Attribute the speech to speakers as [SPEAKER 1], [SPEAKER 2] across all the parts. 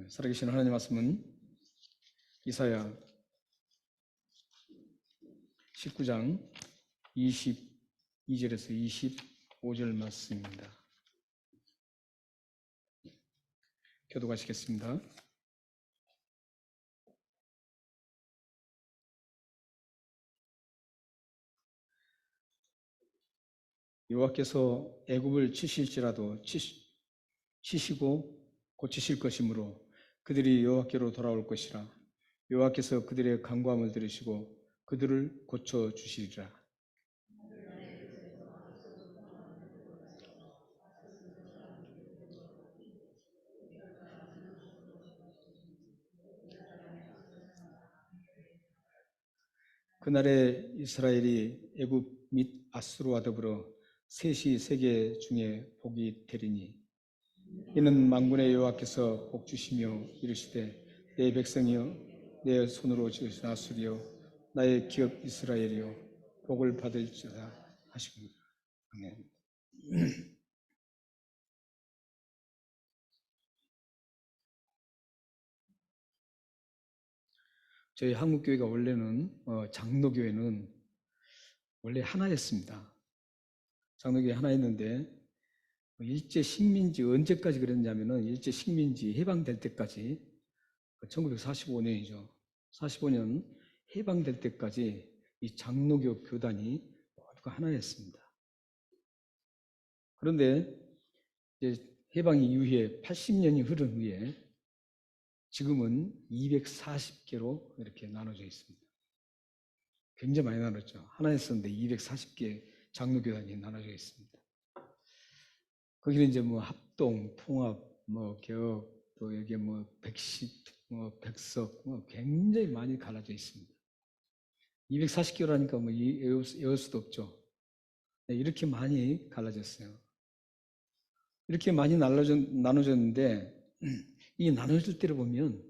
[SPEAKER 1] 살아계신 하나님 말씀은 이사야 19장 22절에서 25절 말씀입니다. 교독하시겠습니다. 여호와께서 애굽을 치실지라도 치시고 고치실 것이므로 그들이 여호와께로 돌아올 것이라. 여호와께서 그들의 간구함을 들으시고 그들을 고쳐 주시리라. 그날에 이스라엘이 애굽 및 아수르와 더불어 셋이 세계 중에 복이 되리니 이는 만군의 여호와께서 복 주시며 이르시되 내 백성이여 내 손으로 지으신 아수리여 나의 기업 이스라엘이여 복을 받을지어다 하시니라. 아멘. 저희 한국교회가 원래는 장로교회는 원래 하나였습니다. 장로교회 하나였는데 일제 식민지 언제까지 그랬냐면은 일제 식민지 해방될 때까지 1945년이죠. 45년 해방될 때까지 이 장로교 교단이 모두가 하나였습니다. 그런데 이제 해방 이후에 80년이 흐른 후에 지금은 240개로 이렇게 나눠져 있습니다. 굉장히 많이 나눴죠. 하나였었는데 240개 장로교단이 나눠져 있습니다. 거기는 이제 뭐 합동, 통합, 뭐 개혁, 또 여기에 뭐 백식, 뭐 백석, 뭐 굉장히 많이 갈라져 있습니다. 240개라니까 뭐 외울 수도 없죠. 이렇게 많이 갈라졌어요. 이렇게 많이 나눠졌는데 이 나눠질 때를 보면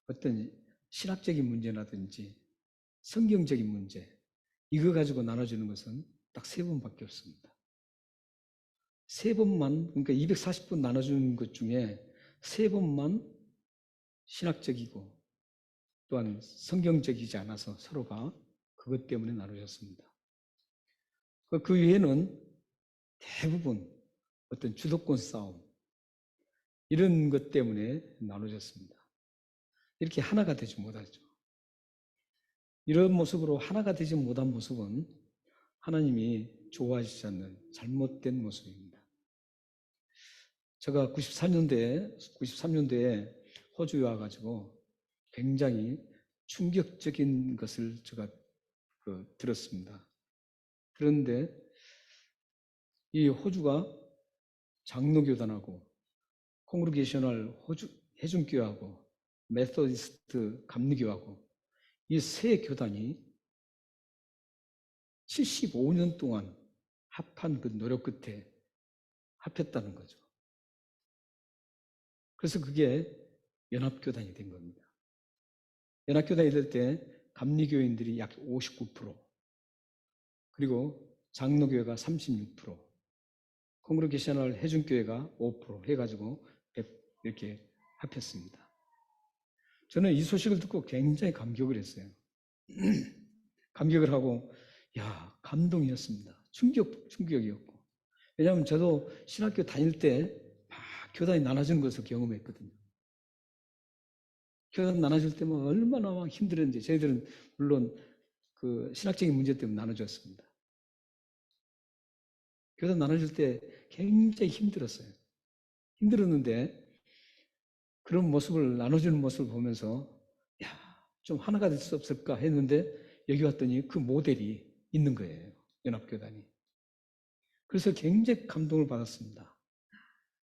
[SPEAKER 1] 어떤 신학적인 문제라든지 성경적인 문제 이거 가지고 나눠지는 것은 딱 3번밖에 없습니다. 3번만, 그러니까 240번 나눠주는 것 중에 3번만 신학적이고 또한 성경적이지 않아서 서로가 그것 때문에 나눠졌습니다. 그 외에는 대부분 어떤 주도권 싸움 이런 것 때문에 나눠졌습니다. 이렇게 하나가 되지 못하죠. 이런 모습으로 하나가 되지 못한 모습은 하나님이 좋아하시지 않는 잘못된 모습입니다. 제가 93년도에 호주에 와가지고 굉장히 충격적인 것을 제가 들었습니다. 그런데 이 호주가 장로교단하고 콩그리게이셔널 해중교회하고 메소디스트 감리교하고 이 세 교단이 75년 동안 합한 그 노력 끝에 합했다는 거죠. 그래서 그게 연합교단이 된 겁니다. 연합교단이 될 때 감리교인들이 약 59%, 그리고 장로교회가 36%, 콩그리게이셔널 해중교회가 5% 해가지고 이렇게 합했습니다. 저는 이 소식을 듣고 굉장히 감격을 했어요. 감격을 하고, 감동이었습니다. 충격이었고. 왜냐하면 저도 신학교 다닐 때 막 교단이 나눠진 것을 경험했거든요. 교단 나눠질 때면 얼마나 막 힘들었는지 저희들은 물론 그 신학적인 문제 때문에 나눠졌습니다. 교단 나눠질 때 굉장히 힘들었어요. 힘들었는데 그런 모습을 나눠주는 모습을 보면서 좀 하나가 될 수 없을까 했는데 여기 왔더니 그 모델이 있는 거예요. 연합교단이. 그래서 굉장히 감동을 받았습니다.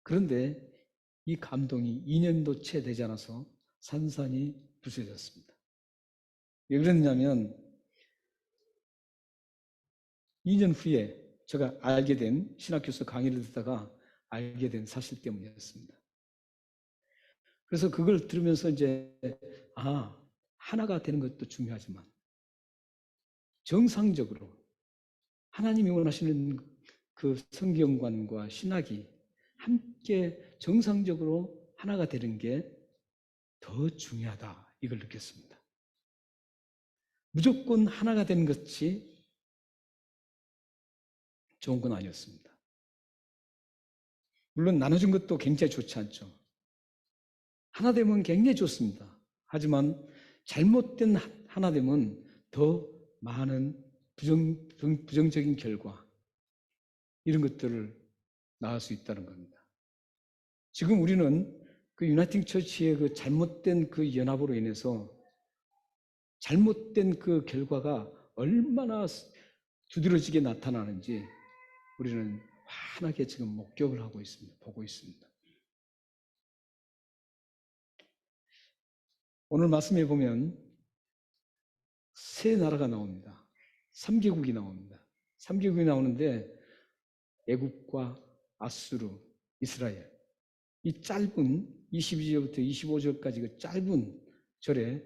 [SPEAKER 1] 그런데 이 감동이 2년도 채 되지 않아서 산산이 부서졌습니다. 왜 그랬냐면 2년 후에 제가 알게 된 신학교에서 강의를 듣다가 알게 된 사실 때문이었습니다. 그래서 그걸 들으면서 이제 하나가 되는 것도 중요하지만 정상적으로 하나님이 원하시는 그 성경관과 신학이 함께 정상적으로 하나가 되는 게 더 중요하다, 이걸 느꼈습니다. 무조건 하나가 되는 것이 좋은 건 아니었습니다. 물론 나눠준 것도 굉장히 좋지 않죠. 하나 되면 굉장히 좋습니다. 하지만 잘못된 하나 되면 더 많은 부정적인 결과, 이런 것들을 낳을 수 있다는 겁니다. 지금 우리는 그 유나이팅 처치의 그 잘못된 그 연합으로 인해서 잘못된 그 결과가 얼마나 두드러지게 나타나는지 우리는 환하게 지금 목격을 하고 있습니다. 보고 있습니다. 오늘 말씀에 보면 세 나라가 나옵니다. 3개국이 나옵니다. 3개국이 나오는데 애굽과 아수르, 이스라엘, 이 짧은 22절부터 25절까지 그 짧은 절에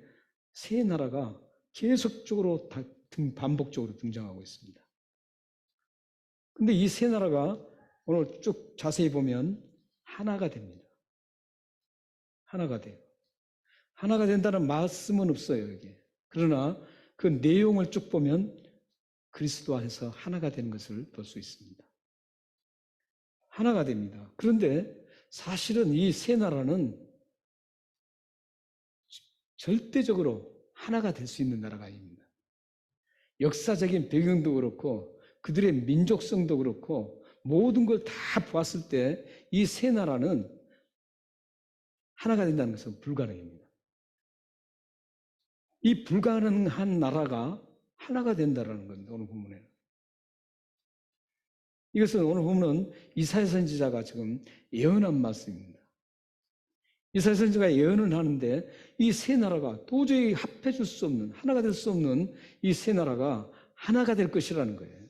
[SPEAKER 1] 세 나라가 계속적으로 반복적으로 등장하고 있습니다. 근데 이 세 나라가 오늘 쭉 자세히 보면 하나가 됩니다. 하나가 돼요. 하나가 된다는 말씀은 없어요, 여기. 그러나 그 내용을 쭉 보면 그리스도 안에서 하나가 되는 것을 볼 수 있습니다. 하나가 됩니다. 그런데 사실은 이 세 나라는 절대적으로 하나가 될 수 있는 나라가 아닙니다. 역사적인 배경도 그렇고 그들의 민족성도 그렇고 모든 걸 다 보았을 때 이 세 나라는 하나가 된다는 것은 불가능합니다. 이 불가능한 나라가 하나가 된다는 겁니다. 오늘 본문에는. 이것은 오늘 보면 이사야 선지자가 지금 예언한 말씀입니다. 이사야 선지자가 예언을 하는데 이 세 나라가 도저히 합해줄 수 없는, 하나가 될 수 없는 이 세 나라가 하나가 될 것이라는 거예요.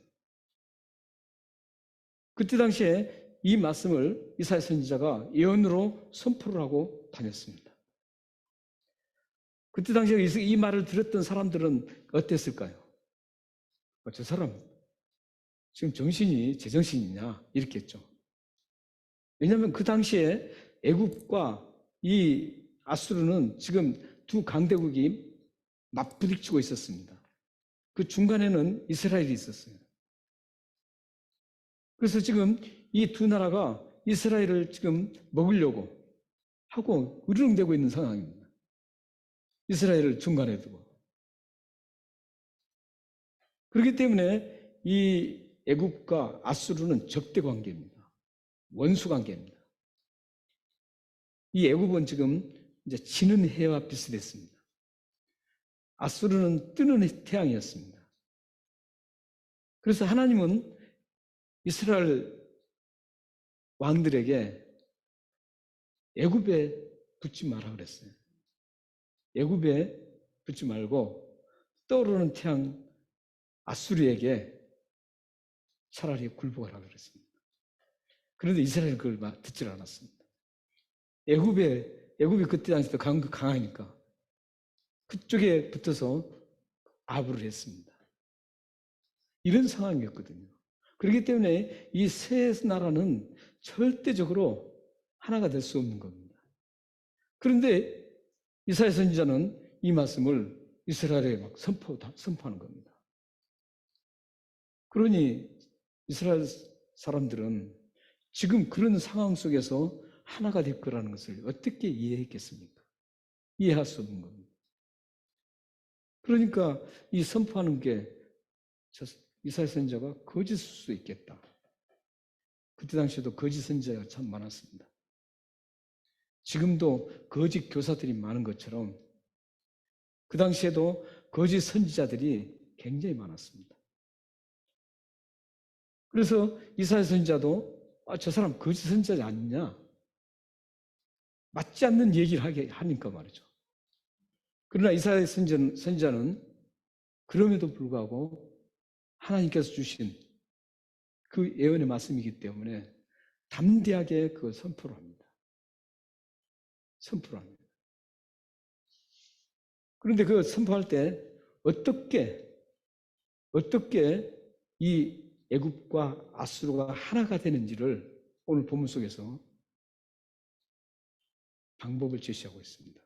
[SPEAKER 1] 그때 당시에 이 말씀을 이사야 선지자가 예언으로 선포를 하고 다녔습니다. 그때 당시에 이 말을 들었던 사람들은 어땠을까요? 저 사람 지금 정신이 제정신이냐 이렇게 했죠. 왜냐하면 그 당시에 애굽과 이 아수르는 지금 두 강대국이 맞부딪히고 있었습니다. 그 중간에는 이스라엘이 있었어요. 그래서 지금 이 두 나라가 이스라엘을 지금 먹으려고 하고 으르렁대고 있는 상황입니다. 이스라엘을 중간에 두고. 그렇기 때문에 이 애굽과 아수르는 적대 관계입니다. 원수 관계입니다. 이 애굽은 지금 이제 지는 해와 비슷했습니다. 아수르는 뜨는 태양이었습니다. 그래서 하나님은 이스라엘 왕들에게 애굽에 붙지 마라 그랬어요. 애굽에 붙지 말고 떠오르는 태양 아수르에게 차라리 굴복하라 그랬습니다. 그런데 이스라엘은 그걸 듣질 않았습니다. 애굽이 그때 당시에 강하니까 그쪽에 붙어서 아부를 했습니다. 이런 상황이었거든요. 그렇기 때문에 이 세 나라는 절대적으로 하나가 될 수 없는 겁니다. 그런데 이사야 선지자는 이 말씀을 이스라엘에 막 선포하는 겁니다. 그러니 이스라엘 사람들은 지금 그런 상황 속에서 하나가 될 거라는 것을 어떻게 이해했겠습니까? 이해할 수 없는 겁니다. 그러니까 이 선포하는 게 이사야 선지자가 거짓일 수 있겠다. 그때 당시에도 거짓 선지자가 참 많았습니다. 지금도 거짓 교사들이 많은 것처럼 그 당시에도 거짓 선지자들이 굉장히 많았습니다. 그래서 이사야 선지자도 저 사람 거짓 선지자 아니냐? 맞지 않는 얘기를 하니까 말이죠. 그러나 이사야 선지자는 그럼에도 불구하고 하나님께서 주신 그 예언의 말씀이기 때문에 담대하게 그걸 선포를 합니다. 선포를 합니다. 그런데 그 선포할 때 어떻게 이 애굽과 아수르가 하나가 되는지를 오늘 본문 속에서 방법을 제시하고 있습니다.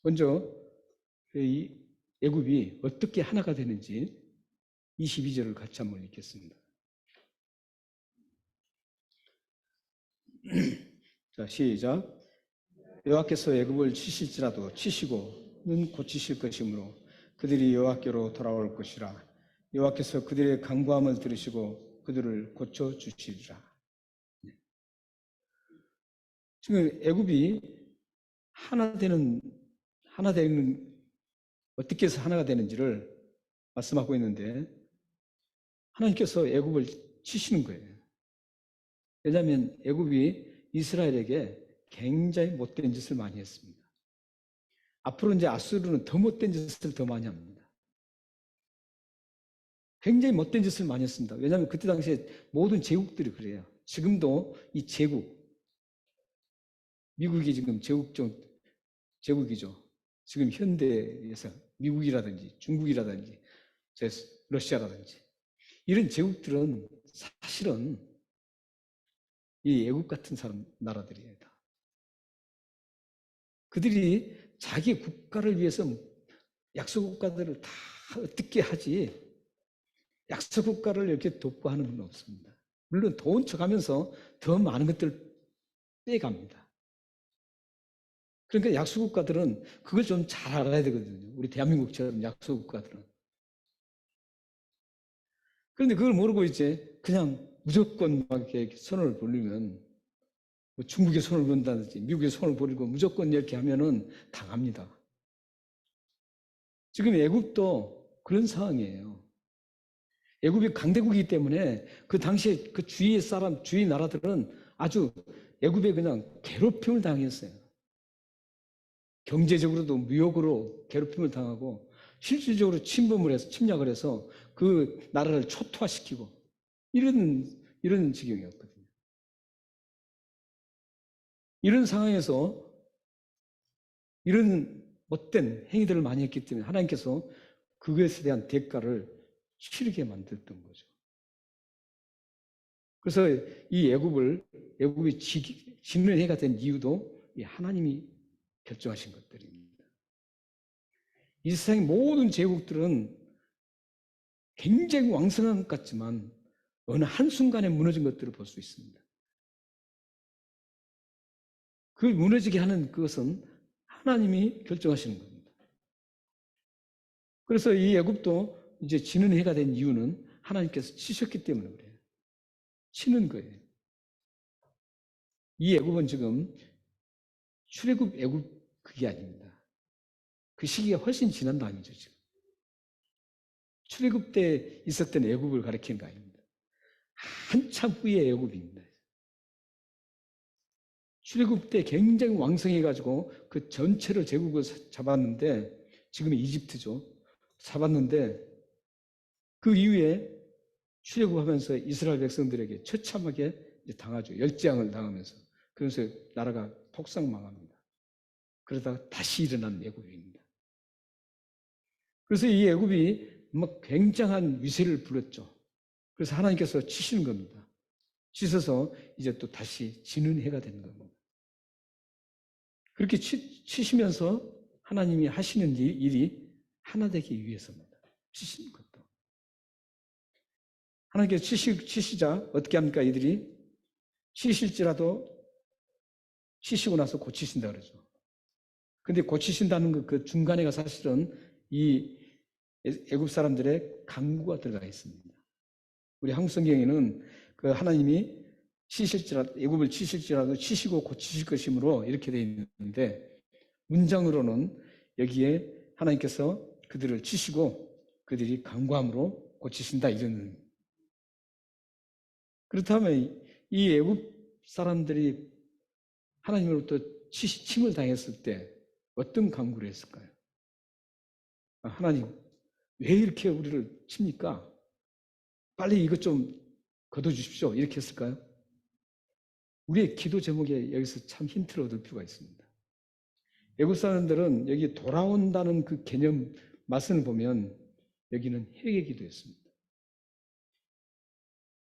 [SPEAKER 1] 먼저 이 애굽이 어떻게 하나가 되는지 22절을 같이 한번 읽겠습니다. 자, 시작. 여호와께서 애굽을 치실지라도 치시고는 고치실 것이므로 그들이 여호와께로 돌아올 것이라. 여호와께서 그들의 간구함을 들으시고 그들을 고쳐 주시리라. 지금 애굽이 하나 되는 어떻게 해서 하나가 되는지를 말씀하고 있는데 하나님께서 애굽을 치시는 거예요. 왜냐하면 애굽이 이스라엘에게 굉장히 못된 짓을 많이 했습니다. 앞으로 이제 아수르는 더 못된 짓을 더 많이 합니다. 굉장히 못된 짓을 많이 했습니다. 왜냐하면 그때 당시에 모든 제국들이 그래요. 지금도 이 제국, 미국이 지금 제국이죠. 지금 현대에서 미국이라든지 중국이라든지 러시아라든지 이런 제국들은 사실은 이 애국 같은 나라들이에요. 그들이 자기 국가를 위해서 약소 국가들을 다 어떻게 하지 약소 국가를 이렇게 돕고하는 건 없습니다. 물론 도운 척하면서 더 많은 것들을 빼갑니다. 그러니까 약소 국가들은 그걸 좀 잘 알아야 되거든요. 우리 대한민국처럼 약소 국가들은. 그런데 그걸 모르고 이제 그냥 무조건 막 이렇게 손을 벌리면 뭐 중국에 손을 번다든지 미국에 손을 벌리고 무조건 이렇게 하면은 당합니다. 지금 애국도 그런 상황이에요. 애국이 강대국이기 때문에 그 당시에 그 주위의 나라들은 아주 애국에 그냥 괴롭힘을 당했어요. 경제적으로도 무역으로 괴롭힘을 당하고 실질적으로 침략을 해서 그 나라를 초토화시키고 이런 지경이었거든요. 이런 상황에서 이런 못된 행위들을 많이 했기 때문에 하나님께서 그것에 대한 대가를 치르게 만들었던 거죠. 그래서 이 애굽이 지는 해가 된 이유도 하나님이 결정하신 것들입니다. 이 세상의 모든 제국들은 굉장히 왕성한 것 같지만 어느 한순간에 무너진 것들을 볼 수 있습니다. 그 무너지게 하는 그것은 하나님이 결정하시는 겁니다. 그래서 이 애굽도 이제 지는 해가 된 이유는 하나님께서 치셨기 때문에 그래요. 치는 거예요. 이 애굽은 지금 출애굽 애굽 그게 아닙니다. 그 시기가 훨씬 지난 다음이죠. 지금 출애굽 때 있었던 애굽을 가리키는 거 아닙니다. 한참 후의 애굽입니다. 출애굽 때 굉장히 왕성해가지고 그 전체를 제국을 잡았는데 지금의 이집트죠. 잡았는데 그 이후에 출애굽하면서 이스라엘 백성들에게 처참하게 당하죠. 열재앙을 당하면서. 그래서 나라가 폭삭망합니다. 그러다가 다시 일어난 애굽입니다. 그래서 이 애굽이 막 굉장한 위세를 불렀죠. 그래서 하나님께서 치시는 겁니다. 치셔서 이제 또 다시 지는 해가 되는 겁니다. 그렇게 치시면서 하나님이 하시는 일이 하나 되기 위해서입니다. 치시는 것도. 하나님께서 치시자 어떻게 합니까? 이들이 치실지라도 치시고 나서 고치신다 그러죠. 근데 고치신다는 그 중간에가 사실은 이 애굽 사람들의 강구가 들어가 있습니다. 우리 한국 성경에는 그 하나님이 애굽을 치실지라도 치시고 고치실 것이므로 이렇게 되어 있는데 문장으로는 여기에 하나님께서 그들을 치시고 그들이 강구함으로 고치신다 이런. 그렇다면 이 애굽 사람들이 하나님으로부터 침을 당했을 때 어떤 강구를 했을까요? 하나님 왜 이렇게 우리를 칩니까? 빨리 이것 좀 거둬주십시오. 이렇게 했을까요? 우리의 기도 제목에 여기서 참 힌트를 얻을 필요가 있습니다. 애국 사람들은 여기 돌아온다는 그 개념 말씀을 보면 여기는 회개 기도였습니다.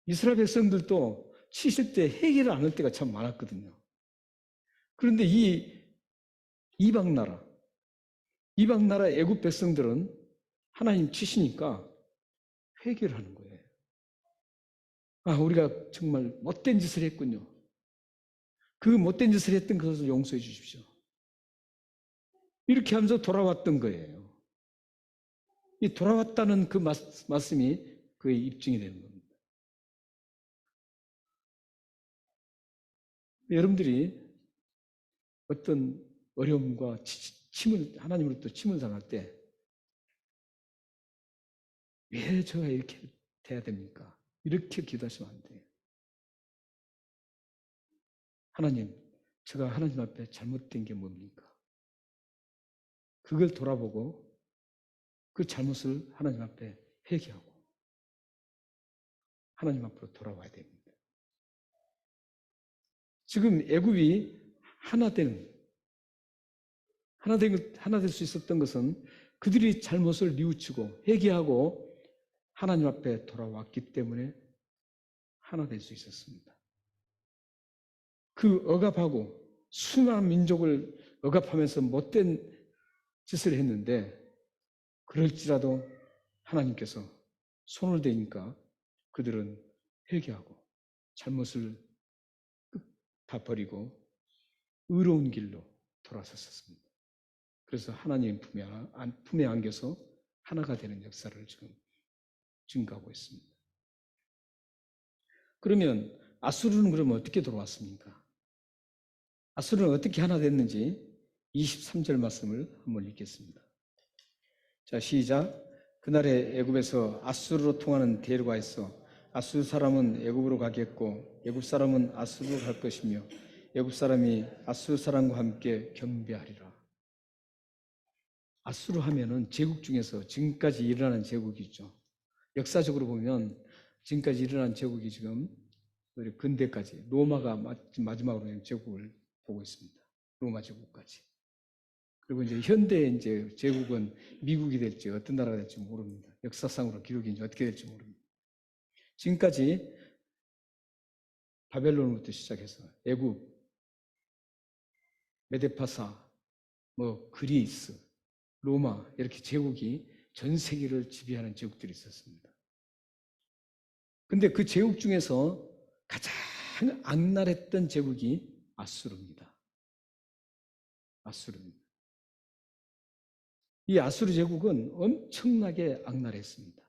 [SPEAKER 1] 이스라엘 백성들도 치실 때 회개를 안 할 때가 참 많았거든요. 그런데 이 이방 나라, 이방 나라 애굽 백성들은 하나님 치시니까 회개를 하는 거예요. 아, 우리가 정말 못된 짓을 했군요. 그 못된 짓을 했던 것을 용서해 주십시오. 이렇게 하면서 돌아왔던 거예요. 이 돌아왔다는 그 말씀이 그의 입증이 되는 겁니다. 여러분들이 어떤 어려움과 하나님으로부터 침을 당할 때 왜 제가 이렇게 돼야 됩니까? 이렇게 기도하시면 안 돼요. 하나님, 제가 하나님 앞에 잘못된 게 뭡니까? 그걸 돌아보고 그 잘못을 하나님 앞에 회개하고 하나님 앞으로 돌아와야 됩니다. 지금 애굽이 하나 될 수 있었던 것은 그들이 잘못을 뉘우치고 회개하고 하나님 앞에 돌아왔기 때문에 하나 될 수 있었습니다. 그 억압하고 수많은 민족을 억압하면서 못된 짓을 했는데 그럴지라도 하나님께서 손을 대니까 그들은 회개하고 잘못을 다 버리고 의로운 길로 돌아섰습니다. 그래서 하나님 품에 안겨서 하나가 되는 역사를 지금 증가하고 있습니다. 그러면 아수르는 그러면 어떻게 돌아왔습니까? 아수르는 어떻게 하나 됐는지 23절 말씀을 한번 읽겠습니다. 자, 시작. 그날에 애굽에서 아수르로 통하는 대로가 있어 아수르 사람은 애굽으로 가겠고 애굽 사람은 아수르로 갈 것이며 애굽 사람이 아수르 사람과 함께 경배하리라. 아수르 하면은 제국 중에서 지금까지 일어나는 제국이 있죠. 역사적으로 보면 지금까지 일어난 제국이 지금 근대까지 로마가 마지막으로 제국을 보고 있습니다. 로마 제국까지. 그리고 이제 현대 이제 제국은 미국이 될지 어떤 나라가 될지 모릅니다. 역사상으로 기록이 이제 어떻게 될지 모릅니다. 지금까지 바벨론부터 시작해서 애굽, 메데파사, 그리스, 로마 이렇게 제국이 전 세계를 지배하는 제국들이 있었습니다. 근데 그 제국 중에서 가장 악랄했던 제국이 아수르입니다. 아수르입니다. 이 아수르 제국은 엄청나게 악랄했습니다.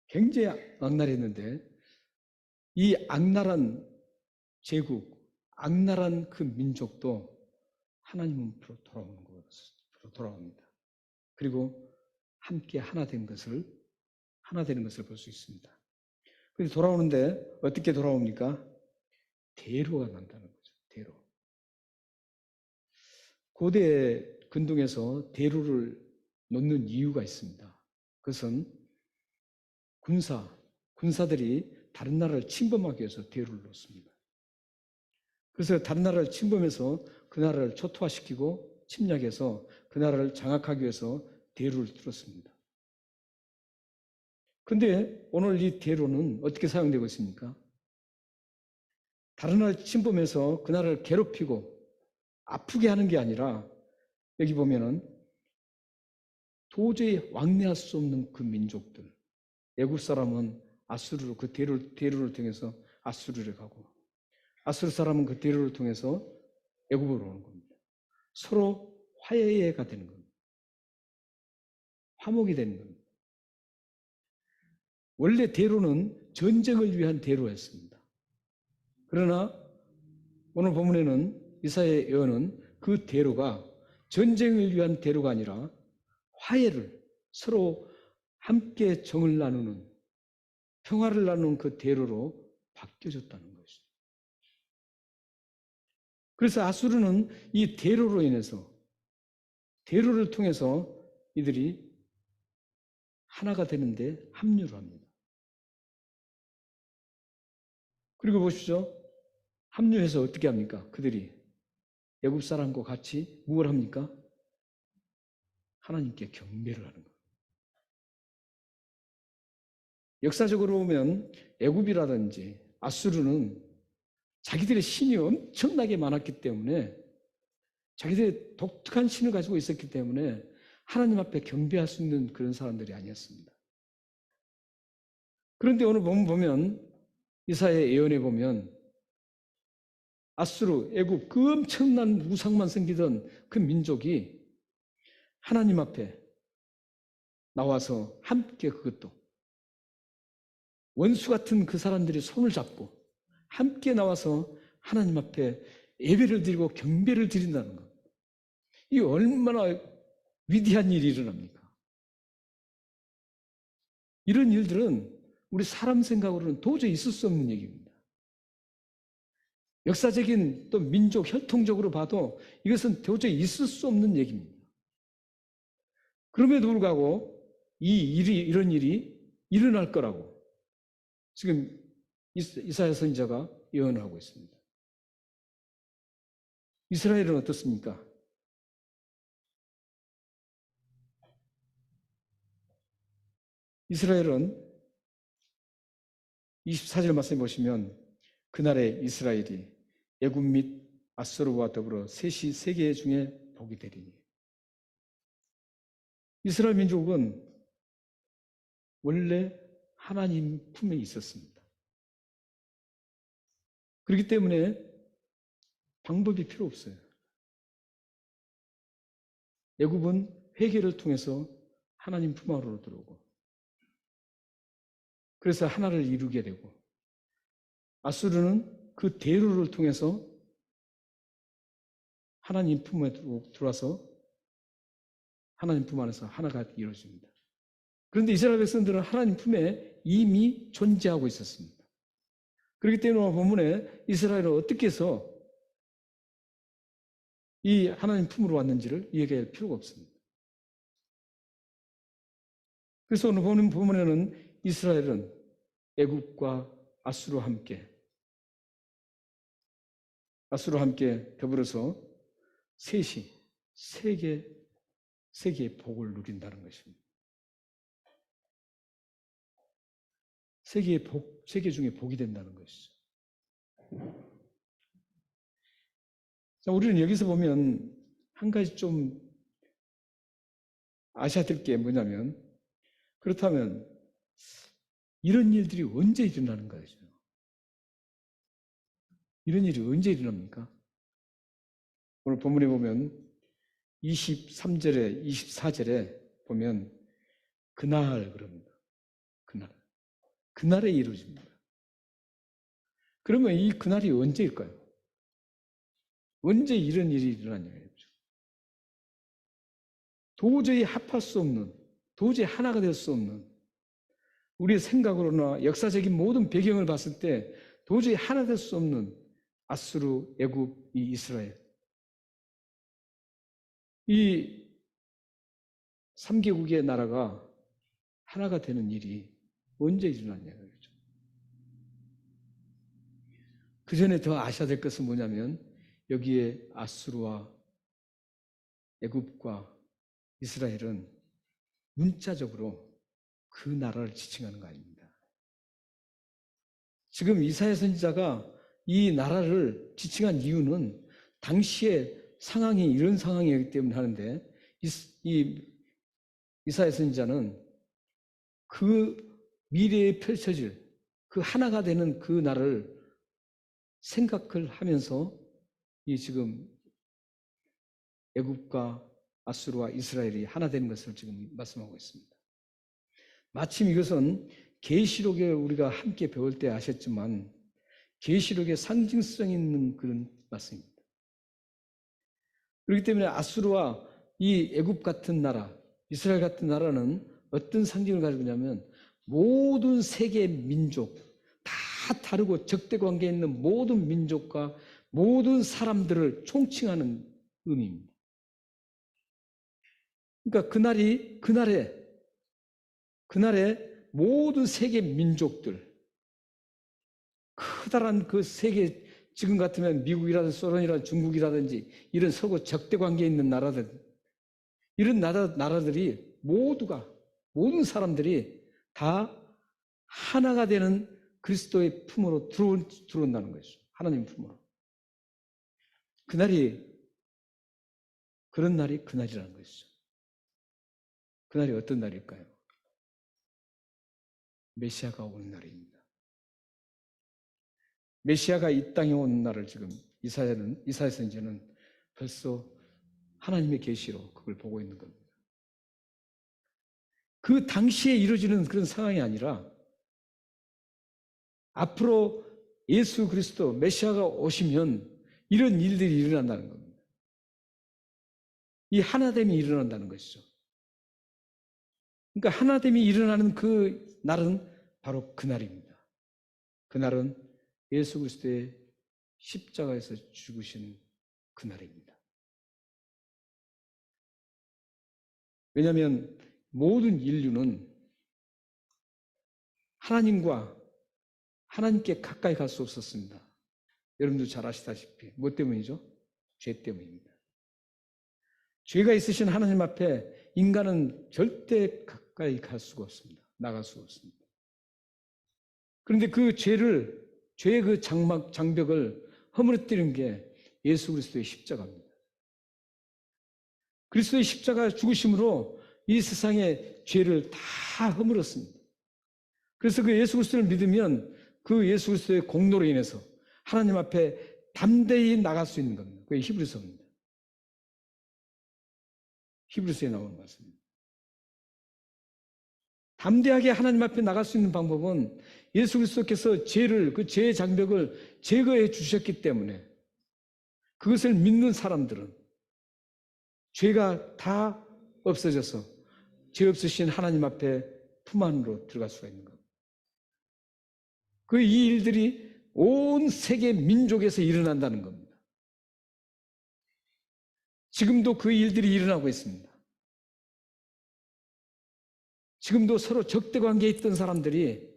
[SPEAKER 1] 굉장히 악랄했는데 이 악랄한 제국, 악랄한 그 민족도 하나님 앞으로 돌아오는 것으로 돌아옵니다. 그리고 함께 하나 되는 것을 볼 수 있습니다. 그래서 돌아오는데 어떻게 돌아옵니까? 대로가 난다는 거죠. 대로. 고대 근동에서 대로를 놓는 이유가 있습니다. 그것은 군사들이 다른 나라를 침범하기 위해서 대로를 놓습니다. 그래서 다른 나라를 침범해서 그 나라를 초토화시키고 침략해서 그 나라를 장악하기 위해서 대로를 뚫었습니다. 그런데 오늘 이 대로는 어떻게 사용되고 있습니까? 다른 나라를 침범해서 그 나라를 괴롭히고 아프게 하는 게 아니라 여기 보면은 도저히 왕래할 수 없는 그 민족들, 애굽 사람은 아수르로 그 대로를 통해서 아수르를 가고 아수르 사람은 그 대로를 통해서 애굽으로 오는 겁니다. 서로 화해가 되는 겁니다. 화목이 되는 겁니다. 원래 대로는 전쟁을 위한 대로였습니다. 그러나 오늘 본문에는 이사야 예언은 그 대로가 전쟁을 위한 대로가 아니라 화해를 서로 함께 정을 나누는 평화를 나누는 그 대로로 바뀌어졌다는 것이죠. 그래서 아수르는 이 대로로 인해서 대로를 통해서 이들이 하나가 되는데 합류를 합니다. 그리고 보십시오. 합류해서 어떻게 합니까? 그들이 애굽 사람과 같이 무엇을 합니까? 하나님께 경배를 하는 거예요. 역사적으로 보면 애굽이라든지 아수르는 자기들의 신이 엄청나게 많았기 때문에 자기들의 독특한 신을 가지고 있었기 때문에 하나님 앞에 경배할 수 있는 그런 사람들이 아니었습니다. 그런데 오늘 본문 보면 이사야의 예언에 보면 아수르, 애굽 그 엄청난 우상만 섬기던 그 민족이 하나님 앞에 나와서 함께 그것도 원수 같은 그 사람들이 손을 잡고 함께 나와서 하나님 앞에 예배를 드리고 경배를 드린다는 것. 이 얼마나 위대한 일이 일어납니까? 이런 일들은 우리 사람 생각으로는 도저히 있을 수 없는 얘기입니다. 역사적인 또 민족 혈통적으로 봐도 이것은 도저히 있을 수 없는 얘기입니다. 그럼에도 불구하고 이런 일이 일어날 거라고 지금 이사야 선지자가 예언을 하고 있습니다. 이스라엘은 어떻습니까? 이스라엘은 24절 말씀해 보시면 그날에 이스라엘이 애굽 및 아수르와 더불어 셋이 세계 중에 복이 되리니. 이스라엘 민족은 원래 하나님 품에 있었습니다. 그렇기 때문에 방법이 필요 없어요. 애굽은 회개를 통해서 하나님 품 안으로 들어오고 그래서 하나를 이루게 되고 아수르는 그 대로를 통해서 하나님 품에 들어와서 하나님 품 안에서 하나가 이루어집니다. 그런데 이스라엘 백성들은 하나님 품에 이미 존재하고 있었습니다. 그렇기 때문에 본문에 이스라엘은 어떻게 해서 이 하나님 품으로 왔는지를 이야기할 필요가 없습니다. 그래서 오늘 보는 본문에는 이스라엘은 애굽과 아수르와 함께 더불어서 셋이 세계의 복을 누린다는 것입니다. 세계 중에 복이 된다는 것이죠. 자, 우리는 여기서 보면 한 가지 좀 아셔야 될 게 뭐냐면 그렇다면 이런 일들이 언제 일어나는 거죠? 이런 일이 언제 일어납니까? 오늘 본문에 보면 23절에 24절에 보면 그날 그럽니다. 그날에 이루어집니다. 그러면 이 그날이 언제일까요? 언제 이런 일이 일어나냐고요. 도저히 합할 수 없는, 도저히 하나가 될 수 없는 우리의 생각으로나 역사적인 모든 배경을 봤을 때 도저히 하나 될 수 없는 아수르, 애굽, 이 이스라엘 이 3개국의 나라가 하나가 되는 일이 언제 일어났냐고요. 그 전에 더 아셔야 될 것은 뭐냐면 여기에 아수르와 애굽과 이스라엘은 문자적으로 그 나라를 지칭하는 거 아닙니다. 지금 이사야 선지자가 이 나라를 지칭한 이유는 당시의 상황이 이런 상황이기 때문에 하는데 이 이사야 선지자는 그 미래에 펼쳐질 그 하나가 되는 그 나라를 생각을 하면서 이 지금 애굽과 아수르와 이스라엘이 하나 되는 것을 지금 말씀하고 있습니다. 마침 이것은 계시록에 우리가 함께 배울 때 아셨지만 계시록의 상징성 있는 그런 말씀입니다. 그렇기 때문에 아수르와 이 애굽 같은 나라, 이스라엘 같은 나라는 어떤 상징을 가지고 있냐면 모든 세계 민족, 다 다르고 적대 관계에 있는 모든 민족과 모든 사람들을 총칭하는 의미입니다. 그러니까 그날에 모든 세계 민족들, 커다란 그 세계, 지금 같으면 미국이라든지 소련이라든지 중국이라든지 이런 서로 적대 관계에 있는 나라들, 이런 나라들이 모든 사람들이 다 하나가 되는 그리스도의 품으로 들어온다는 것이죠. 하나님 품으로. 그날이 그런 날이 그날이라는 것이죠. 그날이 어떤 날일까요? 메시아가 오는 날입니다. 메시아가 이 땅에 오는 날을 지금 이사야 선지자는 벌써 하나님의 계시로 그걸 보고 있는 겁니다. 그 당시에 이루어지는 그런 상황이 아니라 앞으로 예수 그리스도 메시아가 오시면 이런 일들이 일어난다는 겁니다. 이 하나됨이 일어난다는 것이죠. 그러니까 하나됨이 일어나는 그 날은 바로 그날입니다. 그날은 예수 그리스도의 십자가에서 죽으신 그날입니다. 왜냐하면 모든 인류는 하나님께 가까이 갈 수 없었습니다. 여러분도 잘 아시다시피 뭐 때문이죠? 죄 때문입니다. 죄가 있으신 하나님 앞에 인간은 절대 가까이 갈 수가 없습니다. 나갈 수가 없습니다. 그런데 그 죄의 그 장벽을 허물어뜨린 게 예수 그리스도의 십자가입니다. 그리스도의 십자가 죽으심으로 이 세상의 죄를 다 허물었습니다. 그래서 그 예수 그리스도를 믿으면 그 예수 그리스도의 공로로 인해서 하나님 앞에 담대히 나갈 수 있는 겁니다. 그게 히브리서입니다. 히브리서에 나오는 말씀입니다. 담대하게 하나님 앞에 나갈 수 있는 방법은 예수 그리스도께서 그 죄의 장벽을 제거해 주셨기 때문에 그것을 믿는 사람들은 죄가 다 없어져서 죄 없으신 하나님 앞에 품 안으로 들어갈 수가 있는 겁니다. 이 일들이 온 세계 민족에서 일어난다는 겁니다. 지금도 그 일들이 일어나고 있습니다. 지금도 서로 적대 관계에 있던 사람들이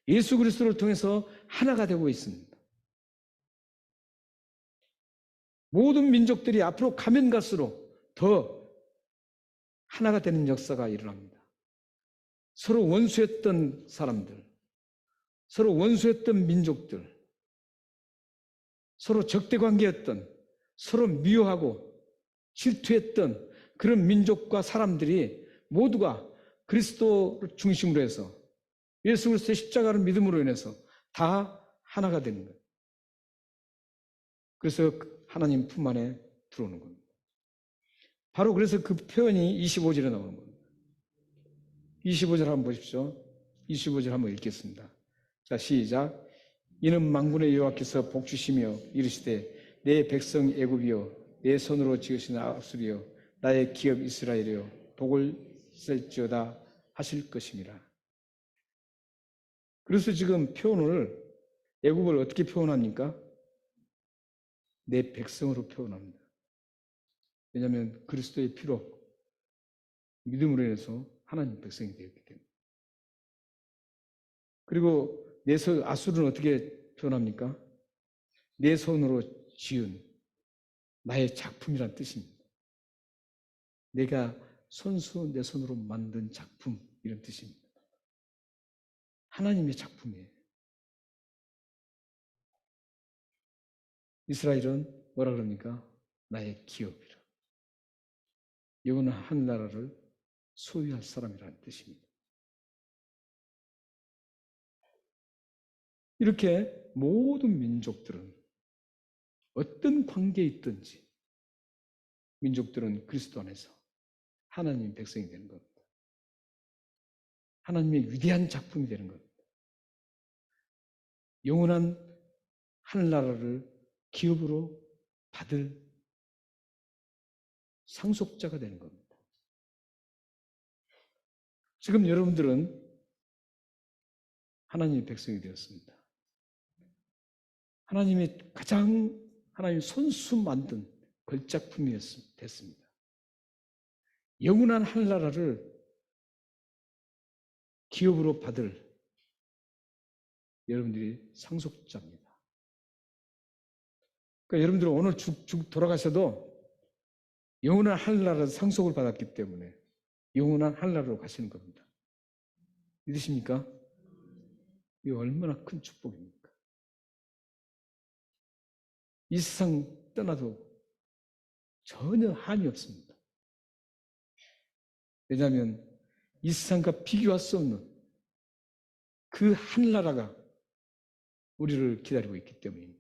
[SPEAKER 1] 예수 그리스도를 통해서 하나가 되고 있습니다. 모든 민족들이 앞으로 가면 갈수록 더 하나가 되는 역사가 일어납니다. 서로 원수했던 사람들, 서로 원수했던 민족들, 서로 적대 관계였던, 서로 미워하고 질투했던 그런 민족과 사람들이 모두가 그리스도를 중심으로 해서 예수 그리스도의 십자가를 믿음으로 인해서 다 하나가 되는 거예요. 그래서 하나님 품 안에 들어오는 겁니다. 바로 그래서 그 표현이 25절에 나오는 겁니다. 25절 한번 보십시오. 25절 한번 읽겠습니다. 자, 시작. 이는 만군의 여호와께서 복주시며 이르시되 내 백성 애굽이여 내 손으로 지으신 아수리여 나의 기업 이스라엘이여 복을 쓸지어다 하실 것입니다. 그래서 지금 애굽을 어떻게 표현합니까? 내 백성으로 표현합니다. 왜냐하면 그리스도의 피로 믿음으로 인해서 하나님 백성이 되었기 때문에. 그리고 아수르는 어떻게 표현합니까? 내 손으로 지은 나의 작품이란 뜻입니다. 내가 내 손으로 만든 작품 이런 뜻입니다. 하나님의 작품이에요. 이스라엘은 뭐라 그럽니까? 나의 기업이라. 영원한 하늘나라를 소유할 사람이라는 뜻입니다. 이렇게 모든 민족들은 어떤 관계에 있든지 민족들은 그리스도 안에서 하나님의 백성이 되는 겁니다. 하나님의 위대한 작품이 되는 겁니다. 영원한 하늘나라를 기업으로 받을 상속자가 되는 겁니다. 지금 여러분들은 하나님의 백성이 되었습니다. 하나님이 하나님 손수 만든 걸작품이 됐습니다. 영원한 하늘나라를 기업으로 받을 여러분들이 상속자입니다. 그러니까 여러분들은 오늘 돌아가셔도 영원한 하늘나라 상속을 받았기 때문에 영원한 하늘나라로 가시는 겁니다. 믿으십니까? 이게 얼마나 큰 축복입니까? 이 세상 떠나도 전혀 한이 없습니다. 왜냐하면 이 세상과 비교할 수 없는 그 하늘나라가 우리를 기다리고 있기 때문입니다.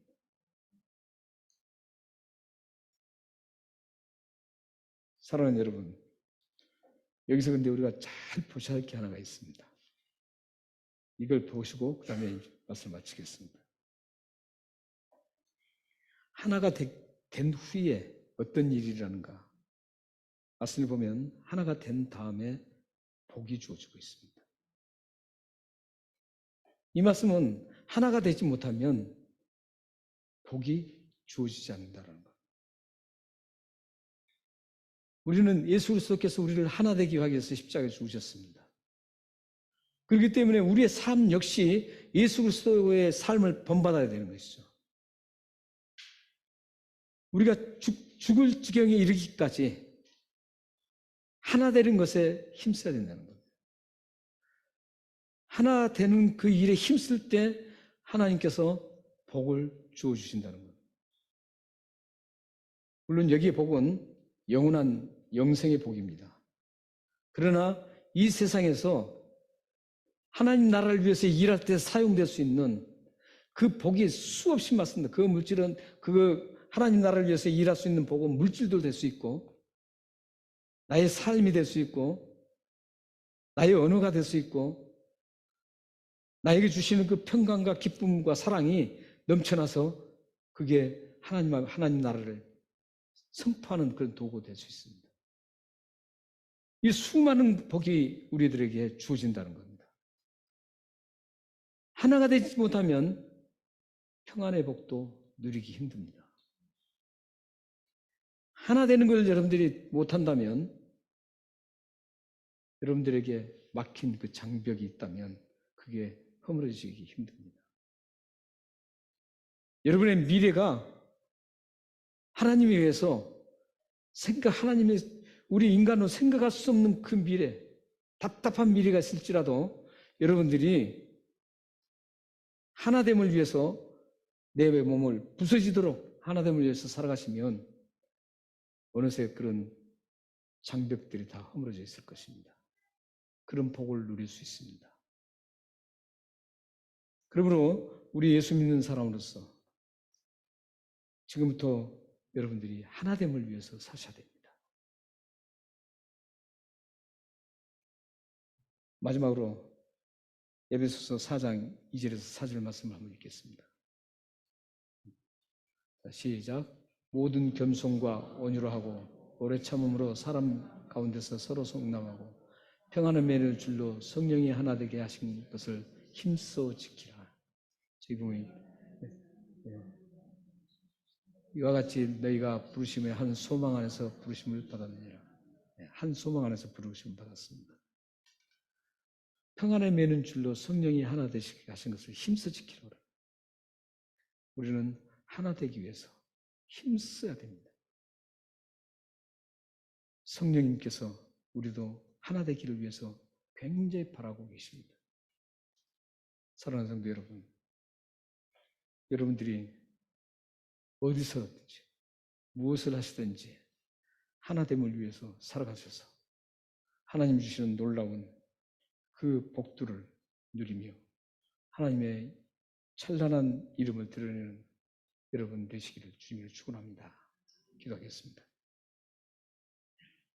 [SPEAKER 1] 사랑하는 여러분, 여기서 근데 우리가 잘 보셔야 할 게 하나가 있습니다. 이걸 보시고 그 다음에 말씀 마치겠습니다. 하나가 된 후에 어떤 일이라는가? 말씀을 보면 하나가 된 다음에 복이 주어지고 있습니다. 이 말씀은 하나가 되지 못하면 복이 주어지지 않는다는 것. 우리는 예수 그리스도께서 우리를 하나 되게 하기 위해서 십자가에 죽으셨습니다. 그렇기 때문에 우리의 삶 역시 예수 그리스도의 삶을 본받아야 되는 것이죠. 우리가 죽을 지경에 이르기까지 하나 되는 것에 힘써야 된다는 겁니다. 하나 되는 그 일에 힘쓸 때 하나님께서 복을 주어주신다는 겁니다. 물론 여기에 복은 영원한 영생의 복입니다. 그러나 이 세상에서 하나님 나라를 위해서 일할 때 사용될 수 있는 그 복이 수없이 많습니다. 그 물질은 하나님 나라를 위해서 일할 수 있는 복은 물질도 될 수 있고 나의 삶이 될 수 있고 나의 언어가 될 수 있고 나에게 주시는 그 평강과 기쁨과 사랑이 넘쳐나서 그게 하나님 나라를 선포하는 그런 도구가 될 수 있습니다. 이 수많은 복이 우리들에게 주어진다는 겁니다. 하나가 되지 못하면 평안의 복도 누리기 힘듭니다. 하나 되는 걸 여러분들이 못한다면 여러분들에게 막힌 그 장벽이 있다면 그게 허물어지기 힘듭니다. 여러분의 미래가 하나님에 의해서 하나님의 우리 인간으로 생각할 수 없는 그 미래, 답답한 미래가 있을지라도 여러분들이 하나됨을 위해서 내 몸을 부서지도록 하나됨을 위해서 살아가시면 어느새 그런 장벽들이 다 허물어져 있을 것입니다. 그런 복을 누릴 수 있습니다. 그러므로 우리 예수 믿는 사람으로서 지금부터 여러분들이 하나됨을 위해서 사셔야 됩니다. 마지막으로 에베소서 4장 2절에서 4절 말씀을 한번 읽겠습니다. 시작. 모든 겸손과 온유로 하고 오래 참음으로 사람 가운데서 서로 속담하고 평안의 매를 줄로 성령이 하나 되게 하신 것을 힘써 지키라. 지금의 이와 같이 너희가 부르심의 한 소망 안에서 부르심을 받았느니라. 한 소망 안에서 부르심을 받았습니다. 평안의 매는 줄로 성령이 하나 되시게 하신 것을 힘써 지키라. 우리는 하나 되기 위해서 힘써야 됩니다. 성령님께서 우리도 하나 되기를 위해서 굉장히 바라고 계십니다. 사랑하는 성도 여러분, 여러분들이 어디서든지 무엇을 하시든지 하나됨을 위해서 살아가셔서 하나님 주시는 놀라운 그 복들을 누리며 하나님의 찬란한 이름을 드러내는 여러분 되시기를 주님을 축원합니다. 기도하겠습니다.